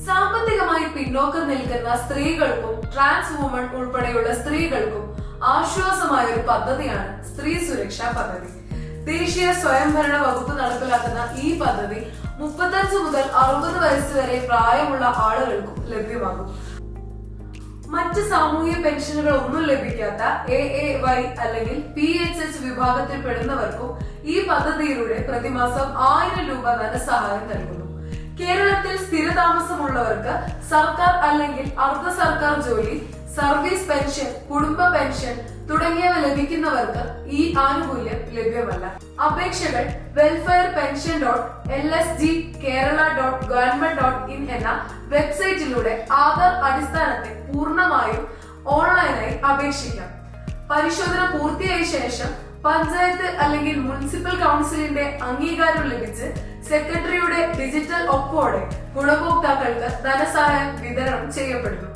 സാമ്പത്തികമായി പിന്നോക്കം നിൽക്കുന്ന സ്ത്രീകൾക്കും ട്രാൻസ് വുമൺ ഉൾപ്പെടെയുള്ള സ്ത്രീകൾക്കും ആശ്വാസമായ ഒരു പദ്ധതിയാണ് സ്ത്രീ സുരക്ഷാ പദ്ധതി. ദേശീയ സ്വയംഭരണ വകുപ്പ് നടപ്പിലാക്കുന്ന ഈ പദ്ധതി 35 മുതൽ 60 വയസ്സ് വരെ പ്രായമുള്ള ആളുകൾക്കും ലഭ്യമാകും. മറ്റ് സാമൂഹ്യ പെൻഷനുകൾ ഒന്നും ലഭിക്കാത്ത AAY അല്ലെങ്കിൽ PHH വിഭാഗത്തിൽ പെടുന്നവർക്കും ഈ പദ്ധതിയിലൂടെ പ്രതിമാസം 1000 രൂപ ധനസഹായം നൽകുന്നു. കേരളത്തിൽ സ്ഥിരതാമസമുള്ളവർക്ക് സർക്കാർ അല്ലെങ്കിൽ അർദ്ധ സർക്കാർ ജോലി, സർവീസ് പെൻഷൻ, കുടുംബ പെൻഷൻ തുടങ്ങിയവ ലഭിക്കുന്നവർക്ക് ഈ ആനുകൂല്യം ലഭ്യമല്ല. അപേക്ഷകൾ welfare-pension.lsg-kerala.government.in എന്ന വെബ്സൈറ്റിലൂടെ ആധാർ അടിസ്ഥാനത്തിൽ പൂർണ്ണമായും ഓൺലൈനായി അപേക്ഷിക്കാം. പരിശോധന പൂർത്തിയായ ശേഷം പഞ്ചായത്ത് അല്ലെങ്കിൽ മുനിസിപ്പൽ കൗൺസിലിന്റെ അംഗീകാരം ലഭിച്ച് സെക്രട്ടറിയുടെ ഡിജിറ്റൽ ഒപ്പോടെ ഗുണഭോക്താക്കൾക്ക് ധനസഹായം വിതരണം ചെയ്യപ്പെടുന്നു.